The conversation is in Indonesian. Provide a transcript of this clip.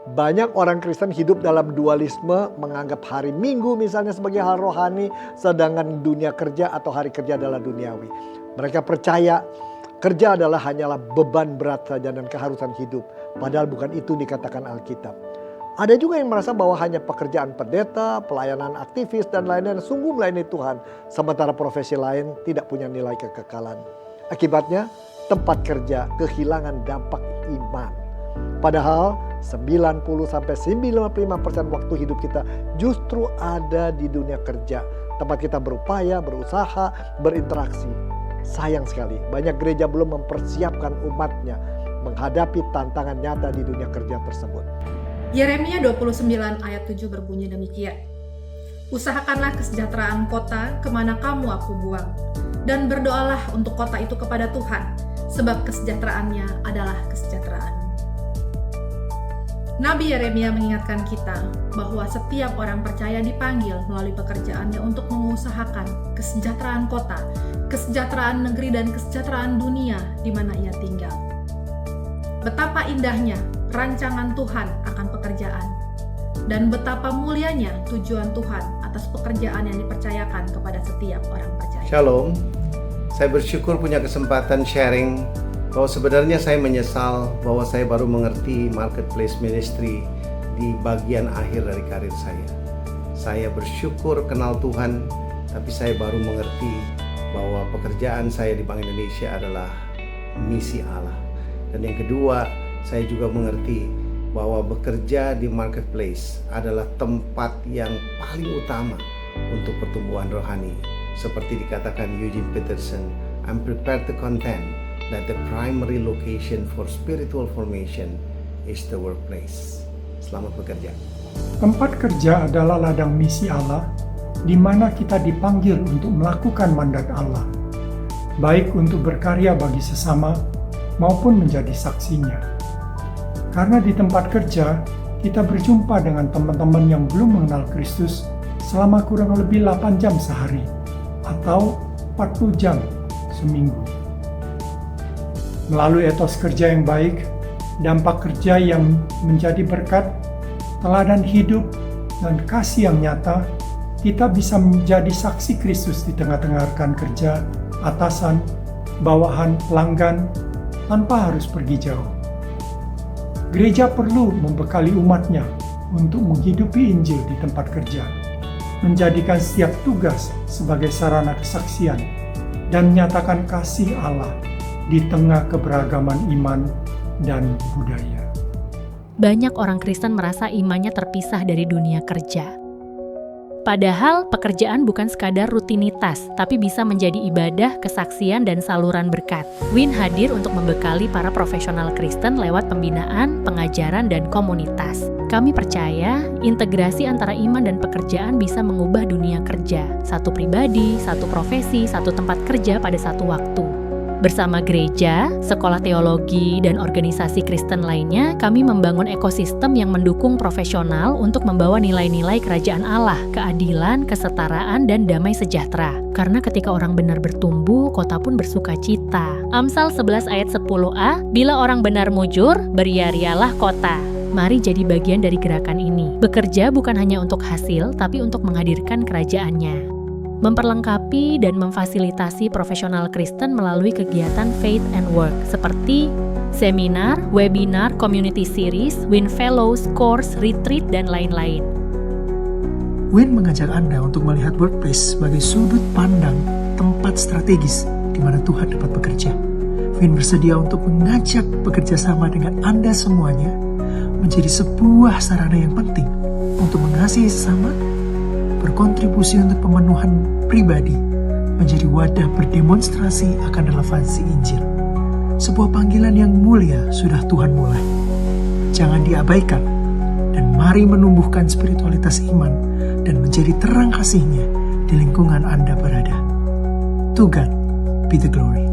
Banyak orang Kristen hidup dalam dualisme, menganggap hari Minggu misalnya sebagai hal rohani, sedangkan dunia kerja atau hari kerja adalah duniawi. Mereka percaya kerja hanyalah beban berat saja dan keharusan hidup. Padahal bukan itu dikatakan Alkitab. Ada juga yang merasa bahwa hanya pekerjaan pendeta, pelayanan aktivis dan lain-lain sungguh melayani Tuhan. Sementara profesi lain tidak punya nilai kekekalan. Akibatnya tempat kerja kehilangan dampak iman. Padahal 90-95% waktu hidup kita justru ada di dunia kerja. Tempat kita berupaya, berusaha, berinteraksi. Sayang sekali, banyak gereja belum mempersiapkan umatnya menghadapi tantangan nyata di dunia kerja tersebut. Yeremia 29 ayat 7 berbunyi demikian. Usahakanlah kesejahteraan kota kemana kamu aku buang, dan berdoalah untuk kota itu kepada Tuhan, sebab kesejahteraannya adalah kesejahteraan. Nabi Yeremia mengingatkan kita bahwa setiap orang percaya dipanggil melalui pekerjaannya untuk mengusahakan kesejahteraan kota, kesejahteraan negeri, dan kesejahteraan dunia di mana ia tinggal. Betapa indahnya rancangan Tuhan akan pekerjaan, dan betapa mulianya tujuan Tuhan atas pekerjaan yang dipercayakan kepada setiap orang percaya. Shalom, saya bersyukur punya kesempatan sharing bahwa sebenarnya saya menyesal bahwa saya baru mengerti marketplace ministry di bagian akhir dari karir saya. Saya bersyukur kenal Tuhan, tapi saya baru mengerti bahwa pekerjaan saya di Bank Indonesia adalah misi Allah. Dan yang kedua, saya juga mengerti bahwa bekerja di marketplace adalah tempat yang paling utama untuk pertumbuhan rohani. Seperti dikatakan Eugene Peterson, I'm prepared to contend that the primary location for spiritual formation is the workplace. Selamat bekerja. Tempat kerja adalah ladang misi Allah, di mana kita dipanggil untuk melakukan mandat Allah, baik untuk berkarya bagi sesama maupun menjadi saksinya. Karena di tempat kerja, kita berjumpa dengan teman-teman yang belum mengenal Kristus selama kurang lebih 8 jam sehari, atau 40 jam seminggu. Melalui etos kerja yang baik, dampak kerja yang menjadi berkat, teladan hidup, dan kasih yang nyata, kita bisa menjadi saksi Kristus di tengah-tengah rekan kerja, atasan, bawahan, pelanggan, tanpa harus pergi jauh. Gereja perlu membekali umatnya untuk menghidupi Injil di tempat kerja, menjadikan setiap tugas sebagai sarana kesaksian, dan menyatakan kasih Allah di tengah keberagaman iman dan budaya. Banyak orang Kristen merasa imannya terpisah dari dunia kerja. Padahal pekerjaan bukan sekadar rutinitas, tapi bisa menjadi ibadah, kesaksian, dan saluran berkat. Win hadir untuk membekali para profesional Kristen lewat pembinaan, pengajaran, dan komunitas. Kami percaya integrasi antara iman dan pekerjaan bisa mengubah dunia kerja. Satu pribadi, satu profesi, satu tempat kerja pada satu waktu. Bersama gereja, sekolah teologi, dan organisasi Kristen lainnya, kami membangun ekosistem yang mendukung profesional untuk membawa nilai-nilai kerajaan Allah, keadilan, kesetaraan, dan damai sejahtera. Karena ketika orang benar bertumbuh, kota pun bersuka cita. Amsal 11 ayat 10a, bila orang benar mujur, beria-rialah kota. Mari jadi bagian dari gerakan ini. Bekerja bukan hanya untuk hasil, tapi untuk menghadirkan kerajaannya. Memperlengkapi dan memfasilitasi profesional Kristen melalui kegiatan Faith and Work seperti seminar, webinar, community series, Win Fellows, course, retreat, dan lain-lain. Win mengajak Anda untuk melihat workplace sebagai sudut pandang tempat strategis di mana Tuhan dapat bekerja. Win bersedia untuk mengajak bekerja sama dengan Anda semuanya menjadi sebuah sarana yang penting untuk mengasihi sesama, berkontribusi untuk pemenuhan pribadi, menjadi wadah berdemonstrasi akan relevansi Injil. Sebuah panggilan yang mulia sudah Tuhan mulai. Jangan diabaikan, dan mari menumbuhkan spiritualitas iman dan menjadi terang kasih-Nya di lingkungan Anda berada. To God be the glory.